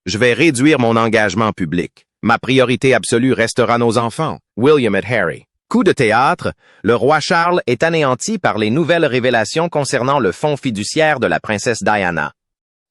Je vais réduire mon engagement public. Ma priorité absolue restera nos enfants. William et Harry. Coup de théâtre, le roi Charles est anéanti par les nouvelles révélations concernant le fonds fiduciaire de la princesse Diana.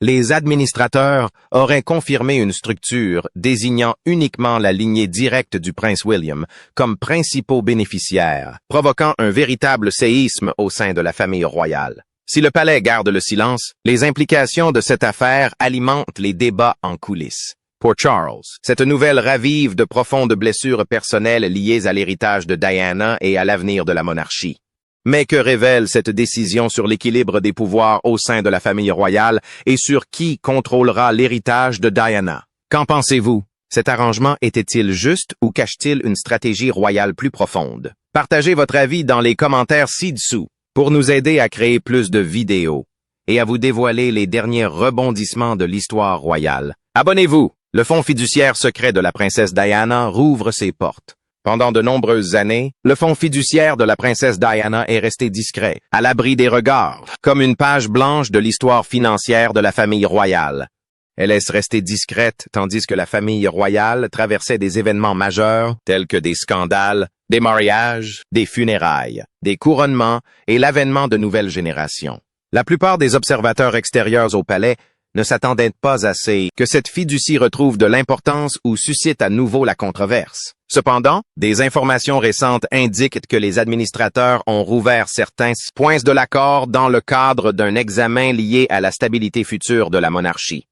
Les administrateurs auraient confirmé une structure désignant uniquement la lignée directe du prince William comme principaux bénéficiaires, provoquant un véritable séisme au sein de la famille royale. Si le palais garde le silence, les implications de cette affaire alimentent les débats en coulisses. Pour Charles, cette nouvelle ravive de profondes blessures personnelles liées à l'héritage de Diana et à l'avenir de la monarchie. Mais que révèle cette décision sur l'équilibre des pouvoirs au sein de la famille royale et sur qui contrôlera l'héritage de Diana? Qu'en pensez-vous? Cet arrangement était-il juste ou cache-t-il une stratégie royale plus profonde? Partagez votre avis dans les commentaires ci-dessous pour nous aider à créer plus de vidéos et à vous dévoiler les derniers rebondissements de l'histoire royale. Abonnez-vous! Le fonds fiduciaire secret de la princesse Diana rouvre ses portes. Pendant de nombreuses années, le fonds fiduciaire de la princesse Diana est resté discret, à l'abri des regards, comme une page blanche de l'histoire financière de la famille royale. Elle est restée discrète tandis que la famille royale traversait des événements majeurs tels que des scandales, des mariages, des funérailles, des couronnements et l'avènement de nouvelles générations. La plupart des observateurs extérieurs au palais ne s'attendaient pas assez que cette fiducie retrouve de l'importance ou suscite à nouveau la controverse. Cependant, des informations récentes indiquent que les administrateurs ont rouvert certains points de l'accord dans le cadre d'un examen lié à la stabilité future de la monarchie.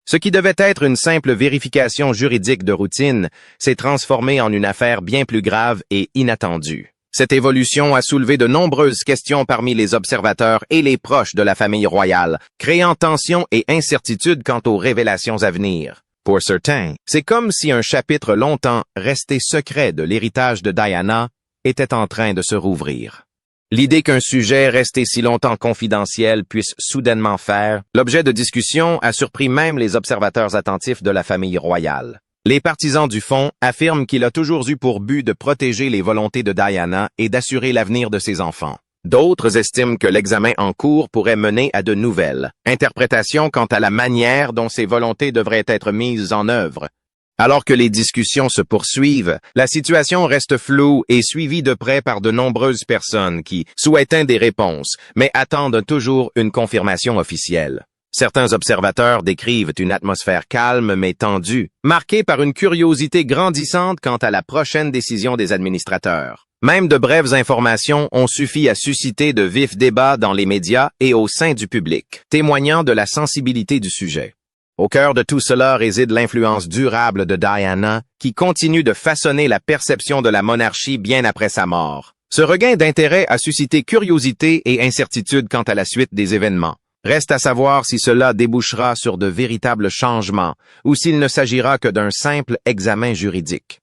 Ce qui devait être une simple vérification juridique de routine s'est transformé en une affaire bien plus grave et inattendue. Cette évolution a soulevé de nombreuses questions parmi les observateurs et les proches de la famille royale, créant tensions et incertitudes quant aux révélations à venir. Pour certains, c'est comme si un chapitre longtemps resté secret de l'héritage de Diana était en train de se rouvrir. L'idée qu'un sujet resté si longtemps confidentiel puisse soudainement faire l'objet de discussions a surpris même les observateurs attentifs de la famille royale. Les partisans du fonds affirment qu'il a toujours eu pour but de protéger les volontés de Diana et d'assurer l'avenir de ses enfants. D'autres estiment que l'examen en cours pourrait mener à de nouvelles interprétations quant à la manière dont ces volontés devraient être mises en œuvre. Alors que les discussions se poursuivent, la situation reste floue et suivie de près par de nombreuses personnes qui souhaitent des réponses, mais attendent toujours une confirmation officielle. Certains observateurs décrivent une atmosphère calme mais tendue, marquée par une curiosité grandissante quant à la prochaine décision des administrateurs. Même de brèves informations ont suffi à susciter de vifs débats dans les médias et au sein du public, témoignant de la sensibilité du sujet. Au cœur de tout cela réside l'influence durable de Diana, qui continue de façonner la perception de la monarchie bien après sa mort. Ce regain d'intérêt a suscité curiosité et incertitude quant à la suite des événements. Reste à savoir si cela débouchera sur de véritables changements ou s'il ne s'agira que d'un simple examen juridique.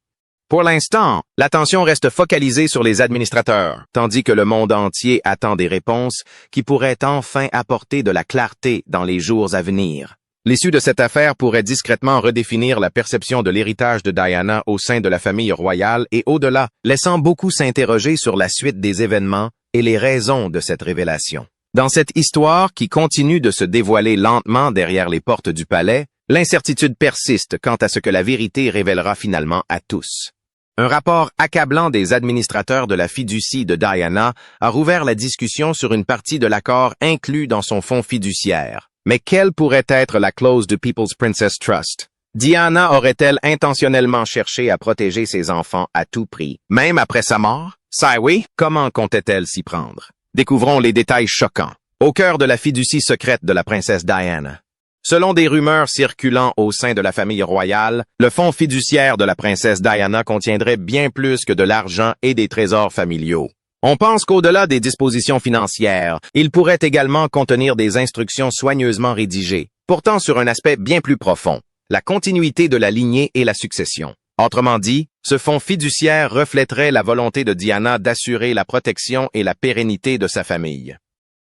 Pour l'instant, l'attention reste focalisée sur les administrateurs, tandis que le monde entier attend des réponses qui pourraient enfin apporter de la clarté dans les jours à venir. L'issue de cette affaire pourrait discrètement redéfinir la perception de l'héritage de Diana au sein de la famille royale et au-delà, laissant beaucoup s'interroger sur la suite des événements et les raisons de cette révélation. Dans cette histoire qui continue de se dévoiler lentement derrière les portes du palais, l'incertitude persiste quant à ce que la vérité révélera finalement à tous. Un rapport accablant des administrateurs de la fiducie de Diana a rouvert la discussion sur une partie de l'accord inclus dans son fonds fiduciaire. Mais quelle pourrait être la clause du People's Princess Trust? Diana aurait-elle intentionnellement cherché à protéger ses enfants à tout prix, même après sa mort? Si oui, comment comptait-elle s'y prendre? Découvrons les détails choquants. Au cœur de la fiducie secrète de la princesse Diana. Selon des rumeurs circulant au sein de la famille royale, le fonds fiduciaire de la princesse Diana contiendrait bien plus que de l'argent et des trésors familiaux. On pense qu'au-delà des dispositions financières, il pourrait également contenir des instructions soigneusement rédigées, portant sur un aspect bien plus profond, la continuité de la lignée et la succession. Autrement dit, ce fonds fiduciaire reflèterait la volonté de Diana d'assurer la protection et la pérennité de sa famille.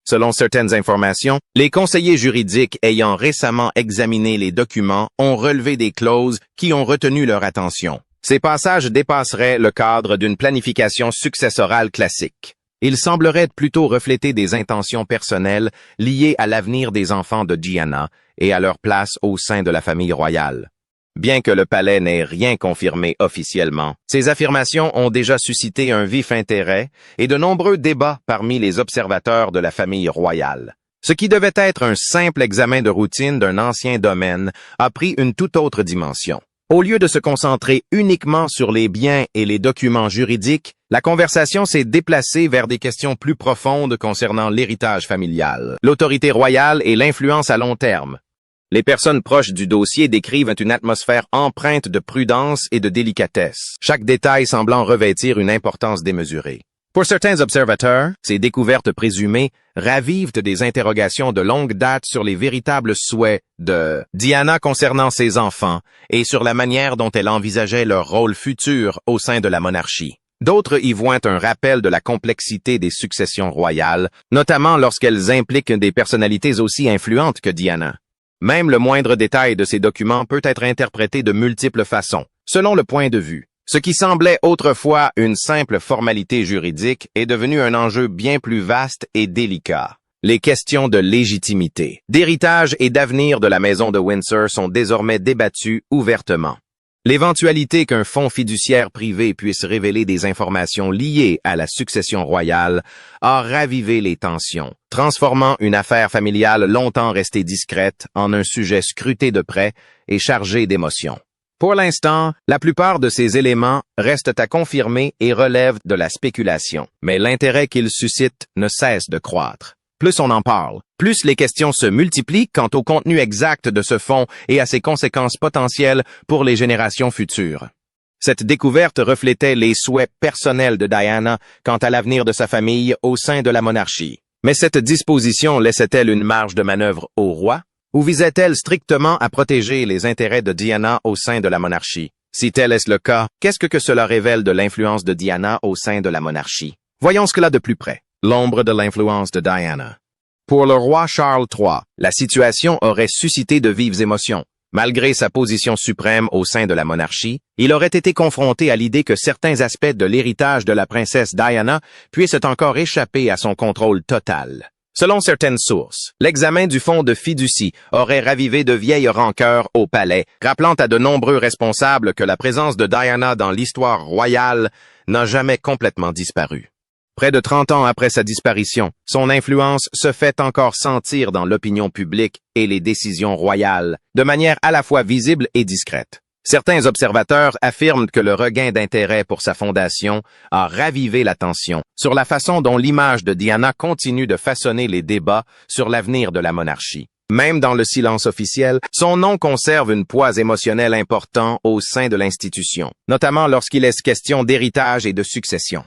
Selon certaines informations, les conseillers juridiques ayant récemment examiné les documents ont relevé des clauses qui ont retenu leur attention. Ces passages dépasseraient le cadre d'une planification successorale classique. Ils sembleraient plutôt refléter des intentions personnelles liées à l'avenir des enfants de Diana et à leur place au sein de la famille royale. Bien que le palais n'ait rien confirmé officiellement, ces affirmations ont déjà suscité un vif intérêt et de nombreux débats parmi les observateurs de la famille royale. Ce qui devait être un simple examen de routine d'un ancien domaine a pris une toute autre dimension. Au lieu de se concentrer uniquement sur les biens et les documents juridiques, la conversation s'est déplacée vers des questions plus profondes concernant l'héritage familial, l'autorité royale et l'influence à long terme. Les personnes proches du dossier décrivent une atmosphère empreinte de prudence et de délicatesse, chaque détail semblant revêtir une importance démesurée. Pour certains observateurs, ces découvertes présumées ravivent des interrogations de longue date sur les véritables souhaits de Diana concernant ses enfants et sur la manière dont elle envisageait leur rôle futur au sein de la monarchie. D'autres y voient un rappel de la complexité des successions royales, notamment lorsqu'elles impliquent des personnalités aussi influentes que Diana. Même le moindre détail de ces documents peut être interprété de multiples façons, selon le point de vue. Ce qui semblait autrefois une simple formalité juridique est devenu un enjeu bien plus vaste et délicat. Les questions de légitimité, d'héritage et d'avenir de la maison de Windsor sont désormais débattues ouvertement. L'éventualité qu'un fonds fiduciaire privé puisse révéler des informations liées à la succession royale a ravivé les tensions, transformant une affaire familiale longtemps restée discrète en un sujet scruté de près et chargé d'émotions. Pour l'instant, la plupart de ces éléments restent à confirmer et relèvent de la spéculation, mais l'intérêt qu'ils suscitent ne cesse de croître. Plus on en parle, plus les questions se multiplient quant au contenu exact de ce fonds et à ses conséquences potentielles pour les générations futures. Cette découverte reflétait les souhaits personnels de Diana quant à l'avenir de sa famille au sein de la monarchie. Mais cette disposition laissait-elle une marge de manœuvre au roi? Ou visait-elle strictement à protéger les intérêts de Diana au sein de la monarchie? Si tel est le cas, qu'est-ce que cela révèle de l'influence de Diana au sein de la monarchie? Voyons cela de plus près. L'ombre de l'influence de Diana. Pour le roi Charles III, la situation aurait suscité de vives émotions. Malgré sa position suprême au sein de la monarchie, il aurait été confronté à l'idée que certains aspects de l'héritage de la princesse Diana puissent encore échapper à son contrôle total. Selon certaines sources, l'examen du fonds de fiducie aurait ravivé de vieilles rancœurs au palais, rappelant à de nombreux responsables que la présence de Diana dans l'histoire royale n'a jamais complètement disparu. Près de 30 ans après sa disparition, son influence se fait encore sentir dans l'opinion publique et les décisions royales, de manière à la fois visible et discrète. Certains observateurs affirment que le regain d'intérêt pour sa fondation a ravivé l'attention sur la façon dont l'image de Diana continue de façonner les débats sur l'avenir de la monarchie. Même dans le silence officiel, son nom conserve un poids émotionnel important au sein de l'institution, notamment lorsqu'il est question d'héritage et de succession.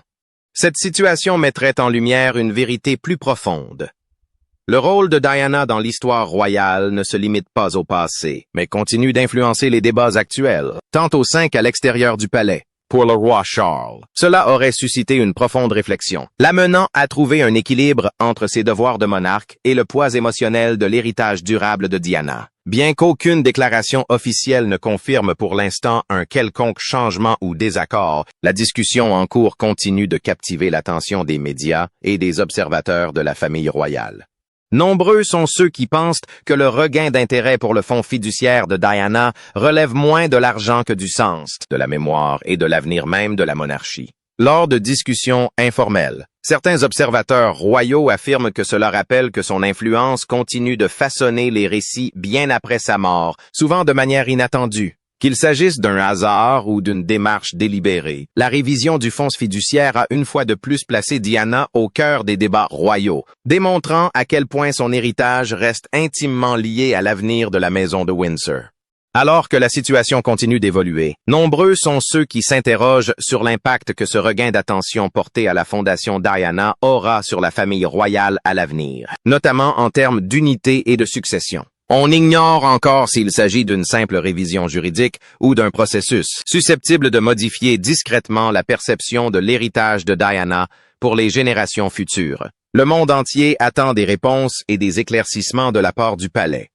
Cette situation mettrait en lumière une vérité plus profonde. Le rôle de Diana dans l'histoire royale ne se limite pas au passé, mais continue d'influencer les débats actuels, tant au sein qu'à l'extérieur du palais. Pour le roi Charles, cela aurait suscité une profonde réflexion, l'amenant à trouver un équilibre entre ses devoirs de monarque et le poids émotionnel de l'héritage durable de Diana. Bien qu'aucune déclaration officielle ne confirme pour l'instant un quelconque changement ou désaccord, la discussion en cours continue de captiver l'attention des médias et des observateurs de la famille royale. Nombreux sont ceux qui pensent que le regain d'intérêt pour le fonds fiduciaire de Diana relève moins de l'argent que du sens, de la mémoire et de l'avenir même de la monarchie. Lors de discussions informelles, certains observateurs royaux affirment que cela rappelle que son influence continue de façonner les récits bien après sa mort, souvent de manière inattendue. Qu'il s'agisse d'un hasard ou d'une démarche délibérée, la révision du fonds fiduciaire a une fois de plus placé Diana au cœur des débats royaux, démontrant à quel point son héritage reste intimement lié à l'avenir de la maison de Windsor. Alors que la situation continue d'évoluer, nombreux sont ceux qui s'interrogent sur l'impact que ce regain d'attention porté à la fondation Diana aura sur la famille royale à l'avenir, notamment en termes d'unité et de succession. On ignore encore s'il s'agit d'une simple révision juridique ou d'un processus susceptible de modifier discrètement la perception de l'héritage de Diana pour les générations futures. Le monde entier attend des réponses et des éclaircissements de la part du palais.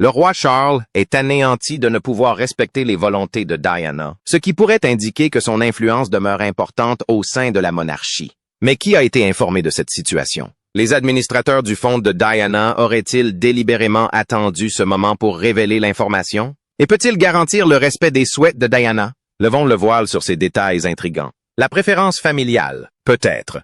Le roi Charles est anéanti de ne pouvoir respecter les volontés de Diana, ce qui pourrait indiquer que son influence demeure importante au sein de la monarchie. Mais qui a été informé de cette situation? Les administrateurs du fonds de Diana auraient-ils délibérément attendu ce moment pour révéler l'information? Et peut-il garantir le respect des souhaits de Diana? Levons le voile sur ces détails intrigants. La préférence familiale, peut-être.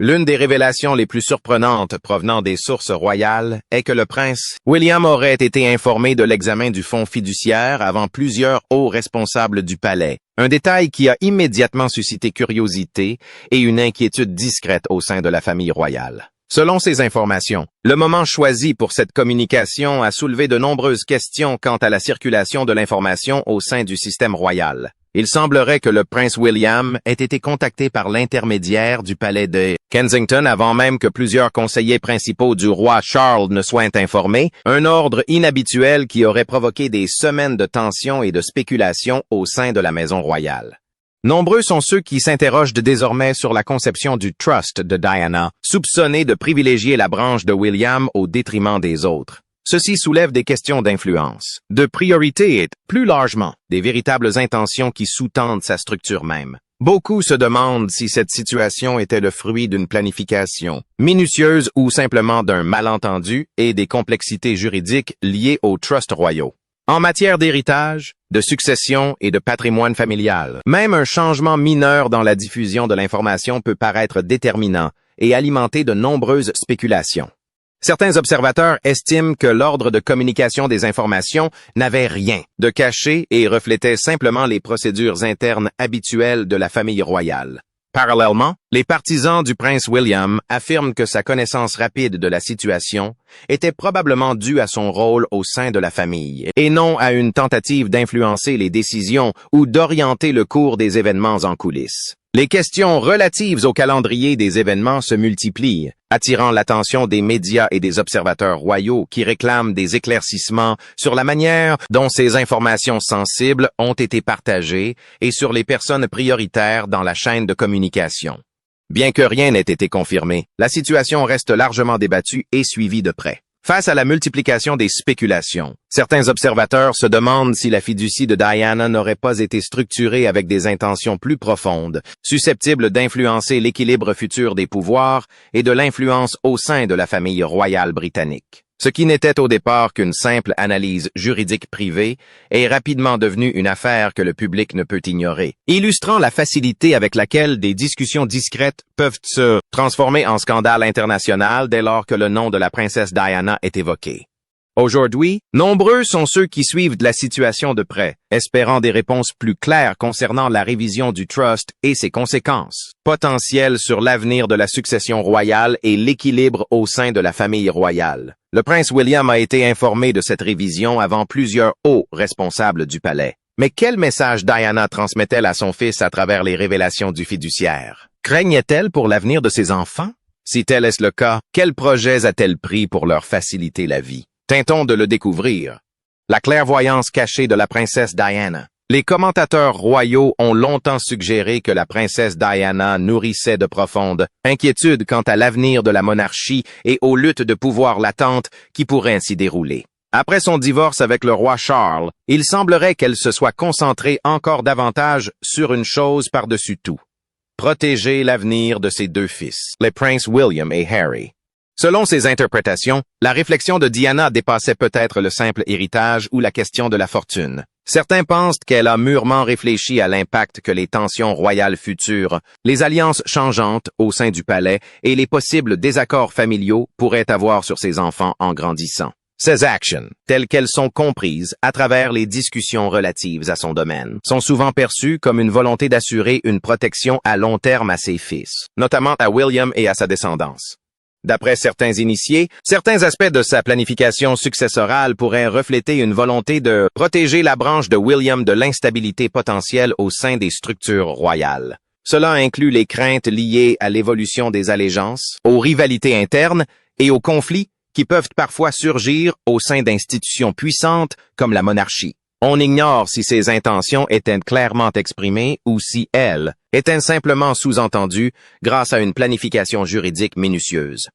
L'une des révélations les plus surprenantes provenant des sources royales est que le prince William aurait été informé de l'examen du fonds fiduciaire avant plusieurs hauts responsables du palais, un détail qui a immédiatement suscité curiosité et une inquiétude discrète au sein de la famille royale. Selon ces informations, le moment choisi pour cette communication a soulevé de nombreuses questions quant à la circulation de l'information au sein du système royal. Il semblerait que le prince William ait été contacté par l'intermédiaire du palais de Kensington avant même que plusieurs conseillers principaux du roi Charles ne soient informés, un ordre inhabituel qui aurait provoqué des semaines de tensions et de spéculations au sein de la maison royale. Nombreux sont ceux qui s'interrogent désormais sur la conception du trust de Diana, soupçonné de privilégier la branche de William au détriment des autres. Ceci soulève des questions d'influence, de priorité et, plus largement, des véritables intentions qui sous-tendent sa structure même. Beaucoup se demandent si cette situation était le fruit d'une planification minutieuse ou simplement d'un malentendu et des complexités juridiques liées aux trusts royaux. En matière d'héritage, de succession et de patrimoine familial, même un changement mineur dans la diffusion de l'information peut paraître déterminant et alimenter de nombreuses spéculations. Certains observateurs estiment que l'ordre de communication des informations n'avait rien de caché et reflétait simplement les procédures internes habituelles de la famille royale. Parallèlement, les partisans du prince William affirment que sa connaissance rapide de la situation était probablement due à son rôle au sein de la famille, et non à une tentative d'influencer les décisions ou d'orienter le cours des événements en coulisses. Les questions relatives au calendrier des événements se multiplient, attirant l'attention des médias et des observateurs royaux qui réclament des éclaircissements sur la manière dont ces informations sensibles ont été partagées et sur les personnes prioritaires dans la chaîne de communication. Bien que rien n'ait été confirmé, la situation reste largement débattue et suivie de près. Face à la multiplication des spéculations, certains observateurs se demandent si la fiducie de Diana n'aurait pas été structurée avec des intentions plus profondes, susceptibles d'influencer l'équilibre futur des pouvoirs et de l'influence au sein de la famille royale britannique. Ce qui n'était au départ qu'une simple analyse juridique privée est rapidement devenu une affaire que le public ne peut ignorer, illustrant la facilité avec laquelle des discussions discrètes peuvent se transformer en scandale international dès lors que le nom de la princesse Diana est évoqué. Aujourd'hui, nombreux sont ceux qui suivent la situation de près, espérant des réponses plus claires concernant la révision du trust et ses conséquences potentielles sur l'avenir de la succession royale et l'équilibre au sein de la famille royale. Le prince William a été informé de cette révision avant plusieurs hauts responsables du palais. Mais quel message Diana transmet-elle à son fils à travers les révélations du fiduciaire? Craignait-elle pour l'avenir de ses enfants? Si tel est le cas, quels projets a-t-elle pris pour leur faciliter la vie? Tentons de le découvrir. La clairvoyance cachée de la princesse Diana. Les commentateurs royaux ont longtemps suggéré que la princesse Diana nourrissait de profondes inquiétudes quant à l'avenir de la monarchie et aux luttes de pouvoir latentes qui pourraient ainsi dérouler. Après son divorce avec le roi Charles, il semblerait qu'elle se soit concentrée encore davantage sur une chose par-dessus tout: protéger l'avenir de ses deux fils, les princes William et Harry. Selon ces interprétations, la réflexion de Diana dépassait peut-être le simple héritage ou la question de la fortune. Certains pensent qu'elle a mûrement réfléchi à l'impact que les tensions royales futures, les alliances changeantes au sein du palais et les possibles désaccords familiaux pourraient avoir sur ses enfants en grandissant. Ces actions, telles qu'elles sont comprises à travers les discussions relatives à son domaine, sont souvent perçues comme une volonté d'assurer une protection à long terme à ses fils, notamment à William et à sa descendance. D'après certains initiés, certains aspects de sa planification successorale pourraient refléter une volonté de protéger la branche de William de l'instabilité potentielle au sein des structures royales. Cela inclut les craintes liées à l'évolution des allégeances, aux rivalités internes et aux conflits qui peuvent parfois surgir au sein d'institutions puissantes comme la monarchie. On ignore si ces intentions étaient clairement exprimées ou si elles étaient simplement sous-entendues grâce à une planification juridique minutieuse.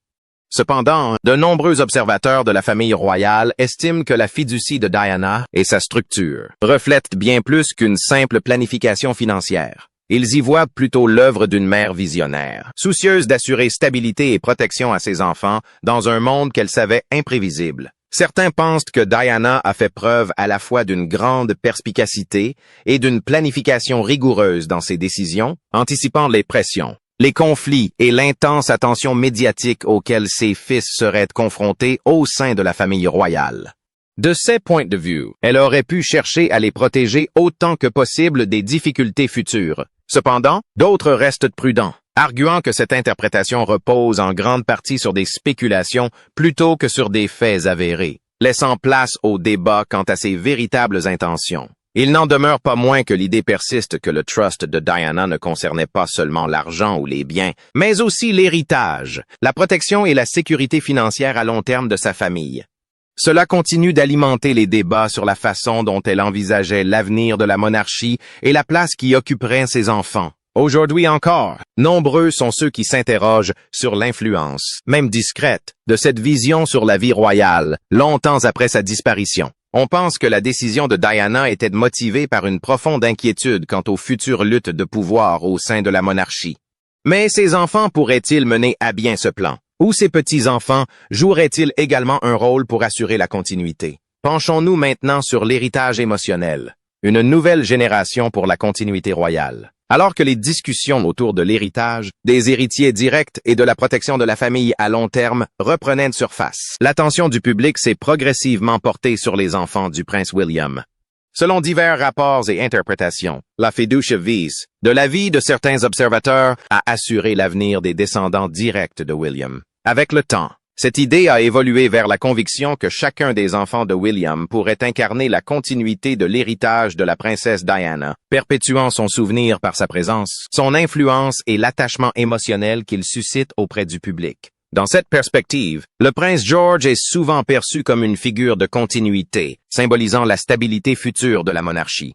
Cependant, de nombreux observateurs de la famille royale estiment que la fiducie de Diana et sa structure reflètent bien plus qu'une simple planification financière. Ils y voient plutôt l'œuvre d'une mère visionnaire, soucieuse d'assurer stabilité et protection à ses enfants dans un monde qu'elle savait imprévisible. Certains pensent que Diana a fait preuve à la fois d'une grande perspicacité et d'une planification rigoureuse dans ses décisions, anticipant les pressions, les conflits et l'intense attention médiatique auxquels ses fils seraient confrontés au sein de la famille royale. De ces points de vue, elle aurait pu chercher à les protéger autant que possible des difficultés futures. Cependant, d'autres restent prudents, arguant que cette interprétation repose en grande partie sur des spéculations plutôt que sur des faits avérés, laissant place au débat quant à ses véritables intentions. Il n'en demeure pas moins que l'idée persiste que le trust de Diana ne concernait pas seulement l'argent ou les biens, mais aussi l'héritage, la protection et la sécurité financière à long terme de sa famille. Cela continue d'alimenter les débats sur la façon dont elle envisageait l'avenir de la monarchie et la place qu'y occuperaient ses enfants. Aujourd'hui encore, nombreux sont ceux qui s'interrogent sur l'influence, même discrète, de cette vision sur la vie royale, longtemps après sa disparition. On pense que la décision de Diana était motivée par une profonde inquiétude quant aux futures luttes de pouvoir au sein de la monarchie. Mais ses enfants pourraient-ils mener à bien ce plan? Ou ses petits-enfants joueraient-ils également un rôle pour assurer la continuité? Penchons-nous maintenant sur l'héritage émotionnel, une nouvelle génération pour la continuité royale. Alors que les discussions autour de l'héritage, des héritiers directs et de la protection de la famille à long terme reprenaient une surface, l'attention du public s'est progressivement portée sur les enfants du prince William. Selon divers rapports et interprétations, la fiducia vis, de l'avis de certains observateurs, a assuré l'avenir des descendants directs de William. Avec le temps, cette idée a évolué vers la conviction que chacun des enfants de William pourrait incarner la continuité de l'héritage de la princesse Diana, perpétuant son souvenir par sa présence, son influence et l'attachement émotionnel qu'il suscite auprès du public. Dans cette perspective, le prince George est souvent perçu comme une figure de continuité, symbolisant la stabilité future de la monarchie.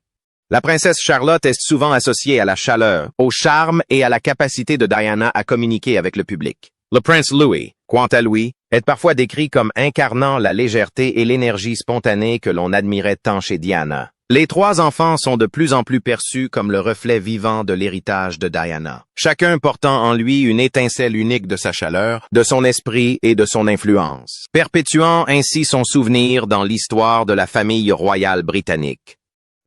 La princesse Charlotte est souvent associée à la chaleur, au charme et à la capacité de Diana à communiquer avec le public. Le prince Louis, quant à lui, est parfois décrit comme incarnant la légèreté et l'énergie spontanée que l'on admirait tant chez Diana. Les trois enfants sont de plus en plus perçus comme le reflet vivant de l'héritage de Diana, chacun portant en lui une étincelle unique de sa chaleur, de son esprit et de son influence, perpétuant ainsi son souvenir dans l'histoire de la famille royale britannique.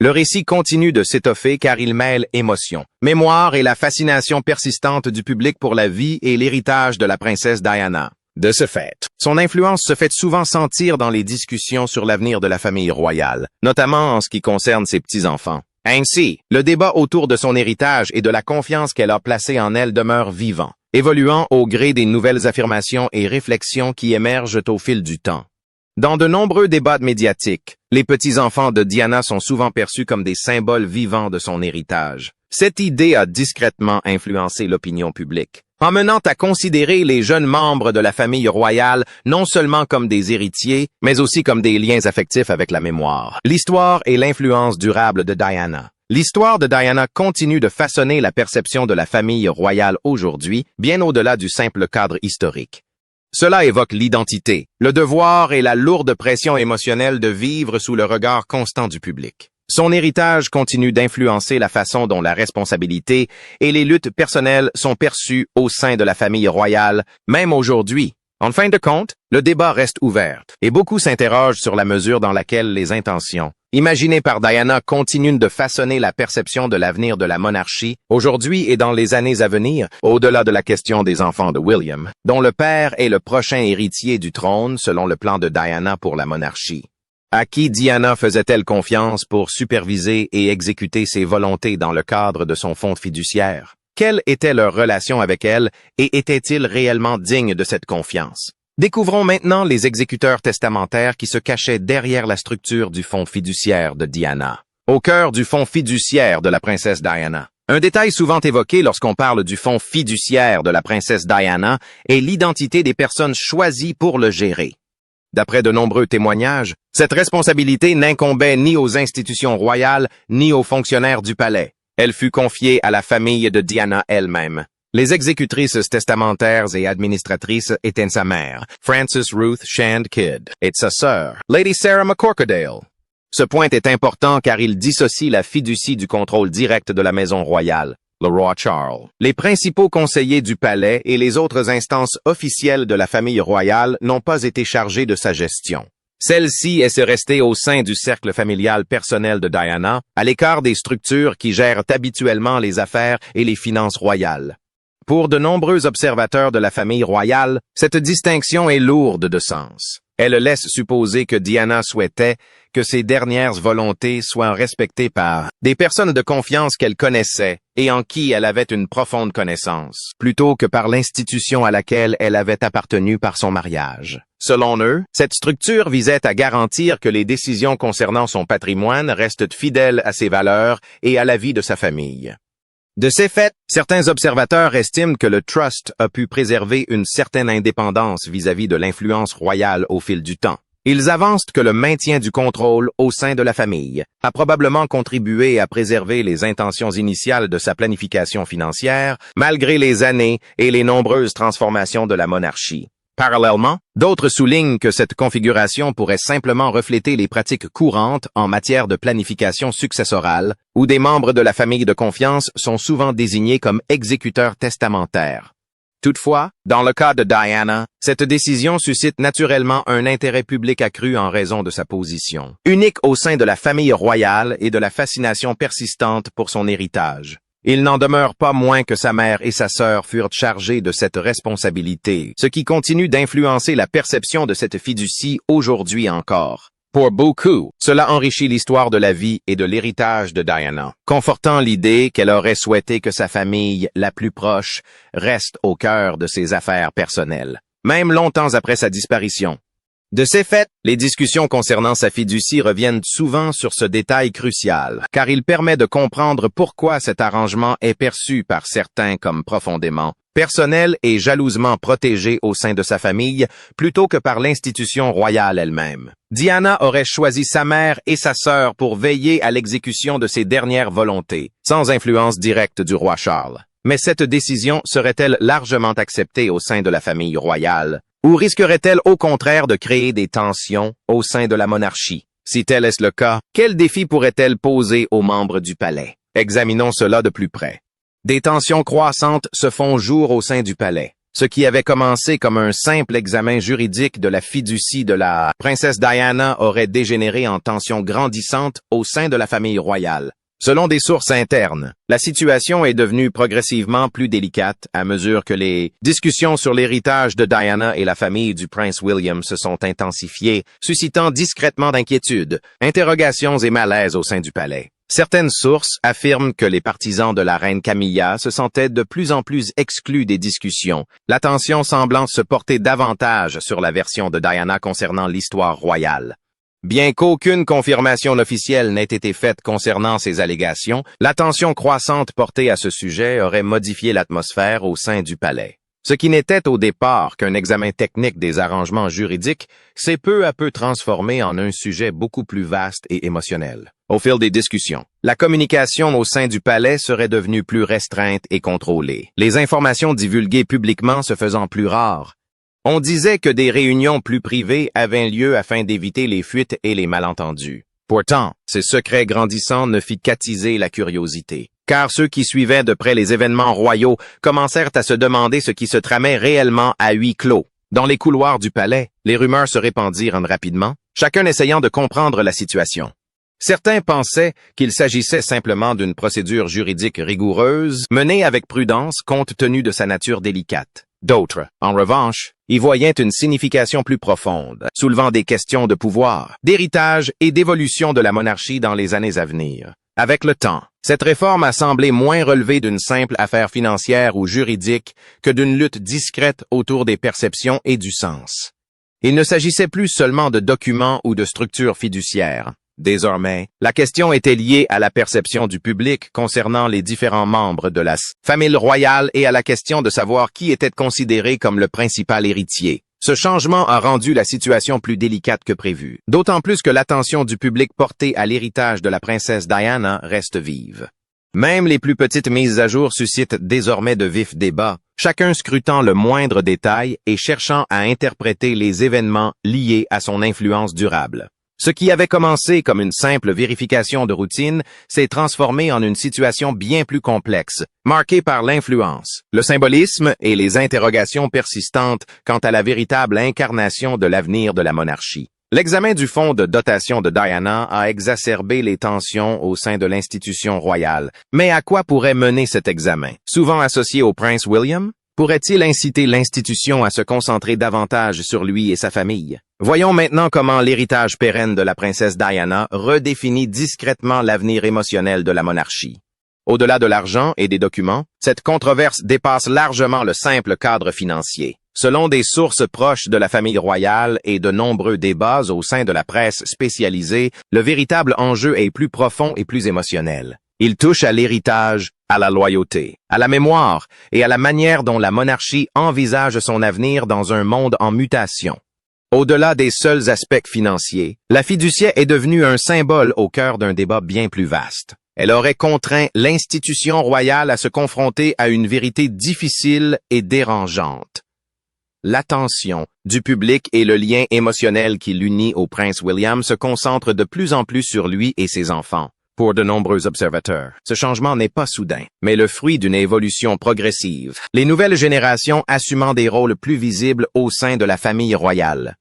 Le récit continue de s'étoffer car il mêle émotion, mémoire et la fascination persistante du public pour la vie et l'héritage de la princesse Diana. De ce fait, son influence se fait souvent sentir dans les discussions sur l'avenir de la famille royale, notamment en ce qui concerne ses petits-enfants. Ainsi, le débat autour de son héritage et de la confiance qu'elle a placée en elle demeure vivant, évoluant au gré des nouvelles affirmations et réflexions qui émergent au fil du temps. Dans de nombreux débats médiatiques, les petits-enfants de Diana sont souvent perçus comme des symboles vivants de son héritage. Cette idée a discrètement influencé l'opinion publique, en menant à considérer les jeunes membres de la famille royale non seulement comme des héritiers, mais aussi comme des liens affectifs avec la mémoire. L'histoire et l'influence durable de Diana. L'histoire de Diana continue de façonner la perception de la famille royale aujourd'hui, bien au-delà du simple cadre historique. Cela évoque l'identité, le devoir et la lourde pression émotionnelle de vivre sous le regard constant du public. Son héritage continue d'influencer la façon dont la responsabilité et les luttes personnelles sont perçues au sein de la famille royale, même aujourd'hui. En fin de compte, le débat reste ouvert, et beaucoup s'interrogent sur la mesure dans laquelle les intentions, imaginées par Diana, continuent de façonner la perception de l'avenir de la monarchie, aujourd'hui et dans les années à venir, au-delà de la question des enfants de William, dont le père est le prochain héritier du trône selon le plan de Diana pour la monarchie. À qui Diana faisait-elle confiance pour superviser et exécuter ses volontés dans le cadre de son fonds fiduciaire? Quelle était leur relation avec elle et étaient-ils réellement dignes de cette confiance? Découvrons maintenant les exécuteurs testamentaires qui se cachaient derrière la structure du fonds fiduciaire de Diana. Au cœur du fonds fiduciaire de la princesse Diana. Un détail souvent évoqué lorsqu'on parle du fonds fiduciaire de la princesse Diana est l'identité des personnes choisies pour le gérer. D'après de nombreux témoignages, cette responsabilité n'incombait ni aux institutions royales ni aux fonctionnaires du palais. Elle fut confiée à la famille de Diana elle-même. Les exécutrices testamentaires et administratrices étaient sa mère, Frances Ruth Shand Kidd, et sa sœur, Lady Sarah McCorquodale. Ce point est important car il dissocie la fiducie du contrôle direct de la maison royale. le roi Charles. Les principaux conseillers du palais et les autres instances officielles de la famille royale n'ont pas été chargés de sa gestion. Celle-ci essaie de rester au sein du cercle familial personnel de Diana, à l'écart des structures qui gèrent habituellement les affaires et les finances royales. Pour de nombreux observateurs de la famille royale, cette distinction est lourde de sens. Elle laisse supposer que Diana souhaitait que ses dernières volontés soient respectées par des personnes de confiance qu'elle connaissait et en qui elle avait une profonde connaissance, plutôt que par l'institution à laquelle elle avait appartenu par son mariage. Selon eux, cette structure visait à garantir que les décisions concernant son patrimoine restent fidèles à ses valeurs et à la vie de sa famille. De ces faits, certains observateurs estiment que le Trust a pu préserver une certaine indépendance vis-à-vis de l'influence royale au fil du temps. Ils avancent que le maintien du contrôle au sein de la famille a probablement contribué à préserver les intentions initiales de sa planification financière, malgré les années et les nombreuses transformations de la monarchie. Parallèlement, d'autres soulignent que cette configuration pourrait simplement refléter les pratiques courantes en matière de planification successorale, où des membres de la famille de confiance sont souvent désignés comme exécuteurs testamentaires. Toutefois, dans le cas de Diana, cette décision suscite naturellement un intérêt public accru en raison de sa position, unique au sein de la famille royale et de la fascination persistante pour son héritage. Il n'en demeure pas moins que sa mère et sa sœur furent chargées de cette responsabilité, ce qui continue d'influencer la perception de cette fiducie aujourd'hui encore. Pour beaucoup, cela enrichit l'histoire de la vie et de l'héritage de Diana, confortant l'idée qu'elle aurait souhaité que sa famille, la plus proche, reste au cœur de ses affaires personnelles, même longtemps après sa disparition. De ces faits, les discussions concernant sa fiducie reviennent souvent sur ce détail crucial, car il permet de comprendre pourquoi cet arrangement est perçu par certains comme profondément personnel et jalousement protégé au sein de sa famille, plutôt que par l'institution royale elle-même. Diana aurait choisi sa mère et sa sœur pour veiller à l'exécution de ses dernières volontés, sans influence directe du roi Charles. Mais cette décision serait-elle largement acceptée au sein de la famille royale? Ou risquerait-elle au contraire de créer des tensions au sein de la monarchie? Si tel est le cas, quels défis pourrait-elle poser aux membres du palais? Examinons cela de plus près. Des tensions croissantes se font jour au sein du palais. Ce qui avait commencé comme un simple examen juridique de la fiducie de la princesse Diana aurait dégénéré en tensions grandissantes au sein de la famille royale. Selon des sources internes, la situation est devenue progressivement plus délicate à mesure que les discussions sur l'héritage de Diana et la famille du prince William se sont intensifiées, suscitant discrètement d'inquiétudes, interrogations et malaises au sein du palais. Certaines sources affirment que les partisans de la reine Camilla se sentaient de plus en plus exclus des discussions, l'attention semblant se porter davantage sur la version de Diana concernant l'histoire royale. Bien qu'aucune confirmation officielle n'ait été faite concernant ces allégations, l'attention croissante portée à ce sujet aurait modifié l'atmosphère au sein du palais. Ce qui n'était au départ qu'un examen technique des arrangements juridiques s'est peu à peu transformé en un sujet beaucoup plus vaste et émotionnel. Au fil des discussions, la communication au sein du palais serait devenue plus restreinte et contrôlée, les informations divulguées publiquement se faisant plus rares. On disait que des réunions plus privées avaient lieu afin d'éviter les fuites et les malentendus. Pourtant, ces secrets grandissants ne fit qu'attiser la curiosité, car ceux qui suivaient de près les événements royaux commencèrent à se demander ce qui se tramait réellement à huis clos. Dans les couloirs du palais, les rumeurs se répandirent rapidement, chacun essayant de comprendre la situation. Certains pensaient qu'il s'agissait simplement d'une procédure juridique rigoureuse, menée avec prudence compte tenu de sa nature délicate. D'autres, en revanche, y voyaient une signification plus profonde, soulevant des questions de pouvoir, d'héritage et d'évolution de la monarchie dans les années à venir. Avec le temps, cette réforme a semblé moins relever d'une simple affaire financière ou juridique que d'une lutte discrète autour des perceptions et du sens. Il ne s'agissait plus seulement de documents ou de structures fiduciaires. Désormais, la question était liée à la perception du public concernant les différents membres de la famille royale et à la question de savoir qui était considéré comme le principal héritier. Ce changement a rendu la situation plus délicate que prévu, d'autant plus que l'attention du public portée à l'héritage de la princesse Diana reste vive. Même les plus petites mises à jour suscitent désormais de vifs débats, chacun scrutant le moindre détail et cherchant à interpréter les événements liés à son influence durable. Ce qui avait commencé comme une simple vérification de routine s'est transformé en une situation bien plus complexe, marquée par l'influence, le symbolisme et les interrogations persistantes quant à la véritable incarnation de l'avenir de la monarchie. L'examen du fonds de dotation de Diana a exacerbé les tensions au sein de l'institution royale. Mais à quoi pourrait mener cet examen? Souvent associé au prince William? Pourrait-il inciter l'institution à se concentrer davantage sur lui et sa famille? Voyons maintenant comment l'héritage pérenne de la princesse Diana redéfinit discrètement l'avenir émotionnel de la monarchie. Au-delà de l'argent et des documents, cette controverse dépasse largement le simple cadre financier. Selon des sources proches de la famille royale et de nombreux débats au sein de la presse spécialisée, le véritable enjeu est plus profond et plus émotionnel. Il touche à l'héritage, à la loyauté, à la mémoire et à la manière dont la monarchie envisage son avenir dans un monde en mutation. Au-delà des seuls aspects financiers, la fiducie est devenue un symbole au cœur d'un débat bien plus vaste. Elle aurait contraint l'institution royale à se confronter à une vérité difficile et dérangeante. L'attention du public et le lien émotionnel qui l'unit au prince William se concentrent de plus en plus sur lui et ses enfants. Pour de nombreux observateurs, ce changement n'est pas soudain, mais le fruit d'une évolution progressive, les nouvelles générations assumant des rôles plus visibles au sein de la famille royale.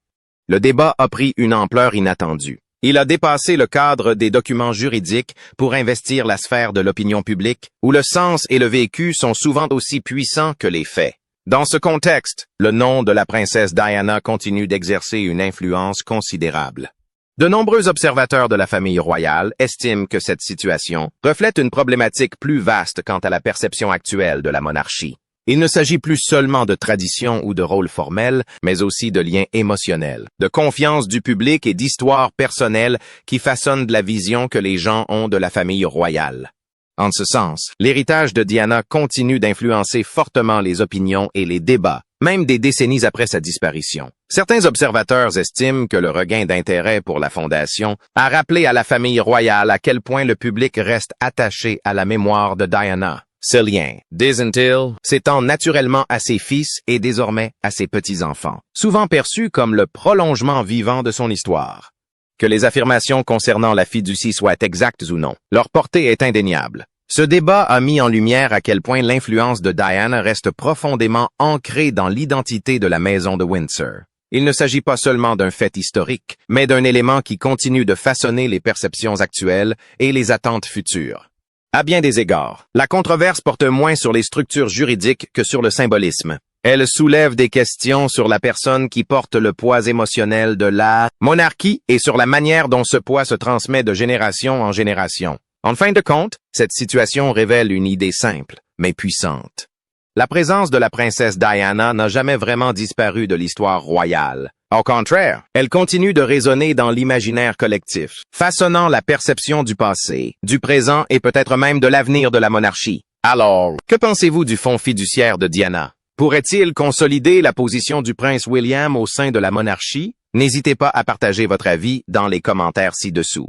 Le débat a pris une ampleur inattendue. Il a dépassé le cadre des documents juridiques pour investir la sphère de l'opinion publique, où le sens et le vécu sont souvent aussi puissants que les faits. Dans ce contexte, le nom de la princesse Diana continue d'exercer une influence considérable. De nombreux observateurs de la famille royale estiment que cette situation reflète une problématique plus vaste quant à la perception actuelle de la monarchie. Il ne s'agit plus seulement de tradition ou de rôle formel, mais aussi de liens émotionnels, de confiance du public et d'histoires personnelles qui façonnent la vision que les gens ont de la famille royale. En ce sens, l'héritage de Diana continue d'influencer fortement les opinions et les débats, même des décennies après sa disparition. Certains observateurs estiment que le regain d'intérêt pour la fondation a rappelé à la famille royale à quel point le public reste attaché à la mémoire de Diana. Ce lien, disent-ils, s'étend naturellement à ses fils et désormais à ses petits-enfants, souvent perçus comme le prolongement vivant de son histoire. Que les affirmations concernant la fiducie soient exactes ou non, leur portée est indéniable. Ce débat a mis en lumière à quel point l'influence de Diane reste profondément ancrée dans l'identité de la maison de Windsor. Il ne s'agit pas seulement d'un fait historique, mais d'un élément qui continue de façonner les perceptions actuelles et les attentes futures. À bien des égards, la controverse porte moins sur les structures juridiques que sur le symbolisme. Elle soulève des questions sur la personne qui porte le poids émotionnel de la monarchie et sur la manière dont ce poids se transmet de génération en génération. En fin de compte, cette situation révèle une idée simple, mais puissante. La présence de la princesse Diana n'a jamais vraiment disparu de l'histoire royale. Au contraire, elle continue de résonner dans l'imaginaire collectif, façonnant la perception du passé, du présent et peut-être même de l'avenir de la monarchie. Alors, que pensez-vous du fonds fiduciaire de Diana? Pourrait-il consolider la position du prince William au sein de la monarchie? N'hésitez pas à partager votre avis dans les commentaires ci-dessous.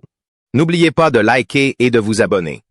N'oubliez pas de liker et de vous abonner.